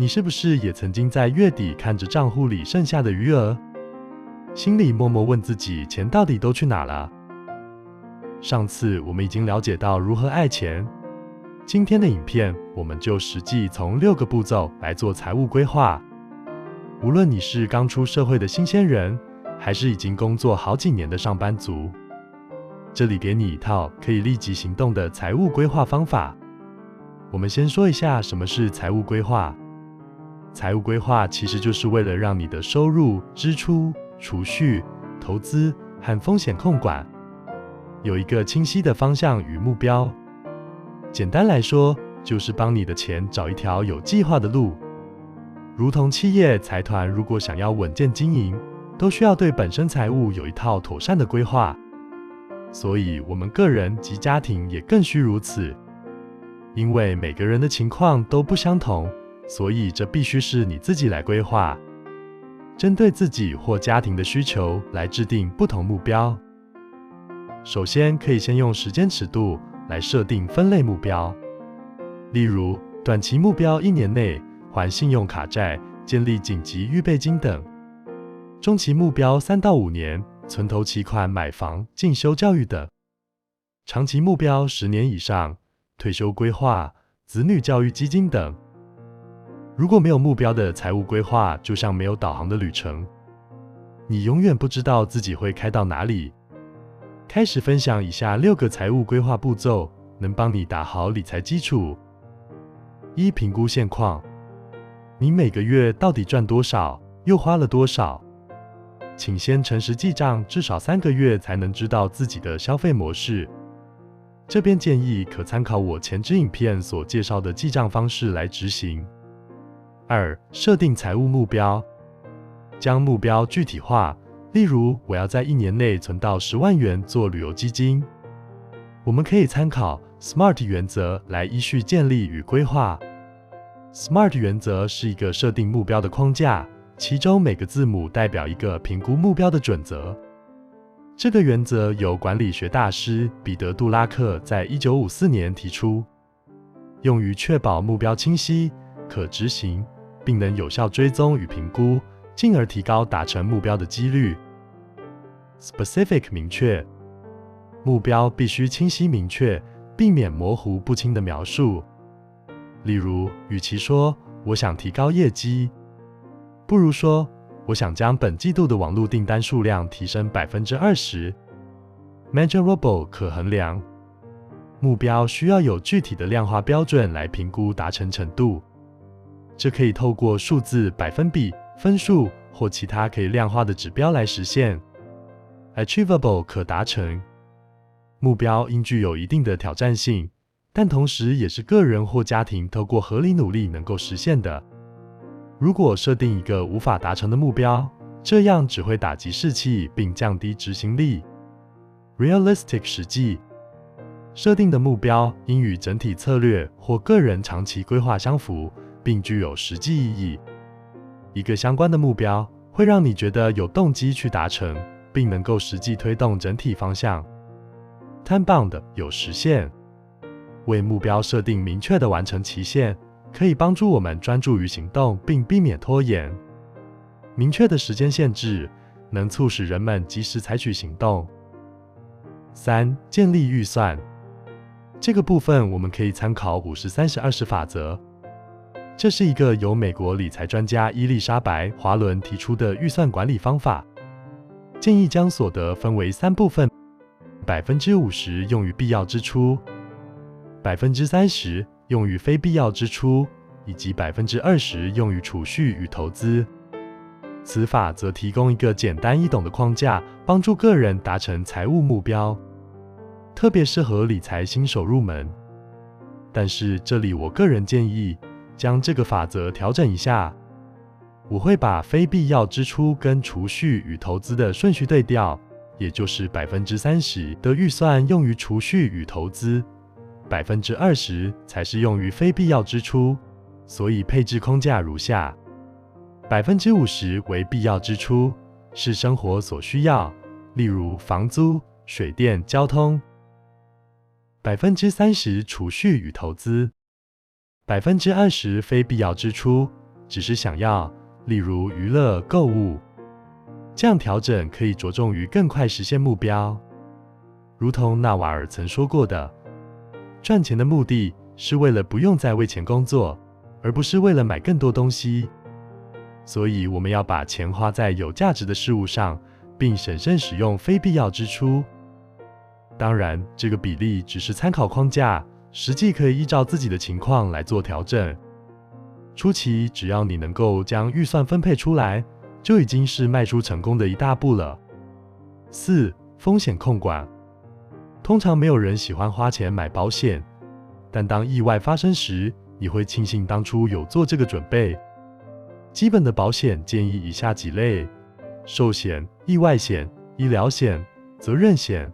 是不是也曾经在月底看着账户里剩下的余额，心里默默问自己钱到底都去哪了？上次我们已经了解到如何爱钱，今天的影片我们就实际从6个步骤来做财务规划。无论你是刚出社会的新鲜人，还是已经工作好几年的上班族，这里给你一套可以立即行动的财务规划方法。我们先说一下什么是财务规划。财务规划其实就是为了让你的收入、支出、储蓄、投资和风险控管有一个清晰的方向与目标。简单来说，就是帮你的钱找一条有计划的路。如同企业、财团如果想要稳健经营，都需要对本身财务有一套妥善的规划。所以我们个人及家庭也更需如此。因为每个人的情况都不相同，所以这必须是你自己来规划，针对自己或家庭的需求来制定不同目标。首先，可以先用时间尺度来设定分类目标，例如短期目标1年内还信用卡债、建立紧急预备金等；中期目标3到5年，存头期款买房、进修教育等；长期目标10年以上，退休规划、子女教育基金等。如果没有目标的财务规划，就像没有导航的旅程，你永远不知道自己会开到哪里。开始分享以下6个财务规划步骤，能帮你打好理财基础。1、评估现况，你每个月到底赚多少，又花了多少？请先诚实记账，至少3个月才能知道自己的消费模式。这边建议可参考我前支影片所介绍的记账方式来执行。2、设定财务目标，将目标具体化，例如我要在1年内存到10万元做旅游基金。我们可以参考 SMART 原则来依序建立与规划。SMART 原则是一个设定目标的框架，其中每个字母代表一个评估目标的准则。这个原则由管理学大师彼得·杜拉克在1954年提出，用于确保目标清晰、可执行，并能有效追踪与评估，进而提高达成目标的几率。Specific 明确，目标必须清晰明确，避免模糊不清的描述。例如，与其说我想提高业绩，不如说我想将本季度的网络订单数量提升 20%。Measurable 可衡量，目标需要有具体的量化标准来评估达成程度。这可以透过数字、百分比、分数或其他可以量化的指标来实现。Achievable 可达成，目标应具有一定的挑战性，但同时也是个人或家庭透过合理努力能够实现的。如果设定一个无法达成的目标，这样只会打击士气并降低执行力。Realistic 实际，设定的目标应与整体策略或个人长期规划相符，并具有实际意义。一个相关的目标会让你觉得有动机去达成，并能够实际推动整体方向。Time-bound 有时限，为目标设定明确的完成期限，可以帮助我们专注于行动，并避免拖延。明确的时间限制能促使人们及时采取行动。3、建立预算，这个部分我们可以参考50-30-20法则。这是一个由美国理财专家伊丽莎白·华伦提出的预算管理方法，建议将所得分为3部分：50%用于必要支出，30%用于非必要支出，以及20%用于储蓄与投资。此法则提供一个简单易懂的框架，帮助个人达成财务目标，特别适合理财新手入门。但是这里我个人建议将这个法则调整一下，我会把非必要支出跟储蓄与投资的顺序对调，也就是30%的预算用于储蓄与投资，20%才是用于非必要支出，所以配置框架如下：50%为必要支出，是生活所需要，例如房租、水电、交通；30%储蓄与投资，20%非必要支出，只是想要，例如娱乐、购物。这样调整可以着重于更快实现目标。如同纳瓦尔曾说过的，赚钱的目的是为了不用再为钱工作，而不是为了买更多东西。所以我们要把钱花在有价值的事物上，并审慎使用非必要支出。当然，这个比例只是参考框架，实际可以依照自己的情况来做调整。初期，只要你能够将预算分配出来，就已经是迈出成功的一大步了。4. 风险控管。通常没有人喜欢花钱买保险，但当意外发生时，你会庆幸当初有做这个准备。基本的保险建议以下几类：寿险、意外险、医疗险、责任险。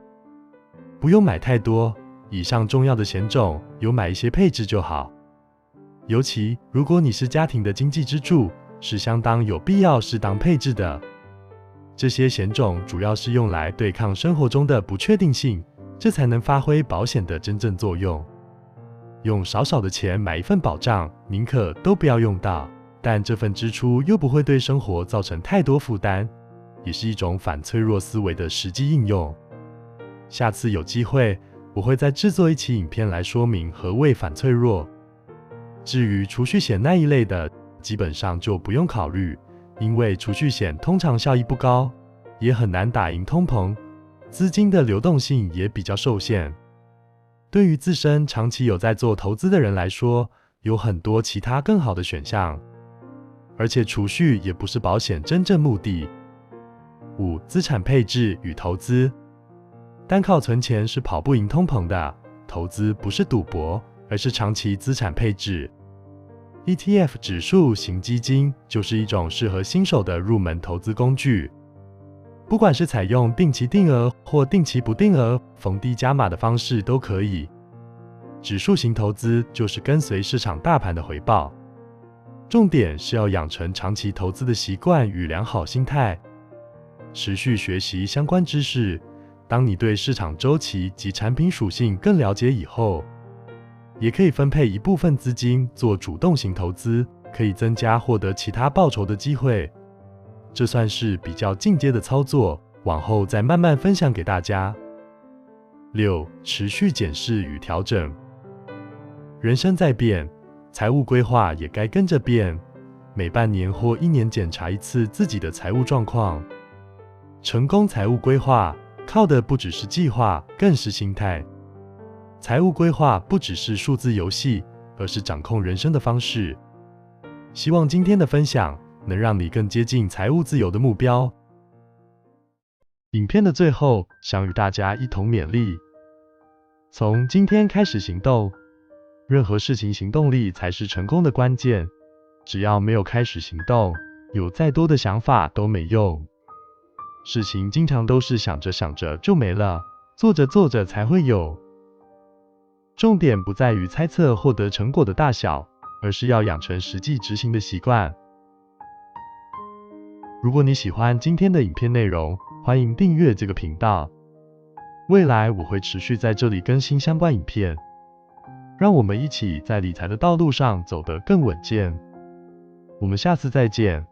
不用买太多，以上重要的险种有买一些配置就好。尤其如果你是家庭的经济支柱，是相当有必要适当配置的。这些险种主要是用来对抗生活中的不确定性，这才能发挥保险的真正作用。用少少的钱买一份保障，宁可都不要用到，但这份支出又不会对生活造成太多负担，也是一种反脆弱思维的实际应用。下次有机会，我会再制作一期影片来说明何谓反脆弱。至于储蓄险那一类的，基本上就不用考虑，因为储蓄险通常效益不高，也很难打赢通膨，资金的流动性也比较受限。对于自身长期有在做投资的人来说，有很多其他更好的选项，而且储蓄也不是保险真正目的。5. 资产配置与投资。单靠存钱是跑不赢通膨的，投资不是赌博，而是长期资产配置。ETF 指数型基金就是一种适合新手的入门投资工具。不管是采用定期定额或定期不定额、逢低加码的方式都可以。指数型投资就是跟随市场大盘的回报，重点是要养成长期投资的习惯与良好心态，持续学习相关知识。当你对市场周期及产品属性更了解以后，也可以分配一部分资金做主动型投资，可以增加获得其他报酬的机会。这算是比较进阶的操作，往后再慢慢分享给大家。6. 持续检视与调整。人生在变，财务规划也该跟着变，每半年或1年检查一次自己的财务状况。成功财务规划靠的不只是计划，更是心态。财务规划不只是数字游戏，而是掌控人生的方式。希望今天的分享能让你更接近财务自由的目标。影片的最后，想与大家一同勉励：从今天开始行动。任何事情行动力才是成功的关键。只要没有开始行动，有再多的想法都没用。事情经常都是想着想着就没了，做着做着才会有。重点不在于猜测获得成果的大小，而是要养成实际执行的习惯。如果你喜欢今天的影片内容，欢迎订阅这个频道。未来我会持续在这里更新相关影片，让我们一起在理财的道路上走得更稳健。我们下次再见。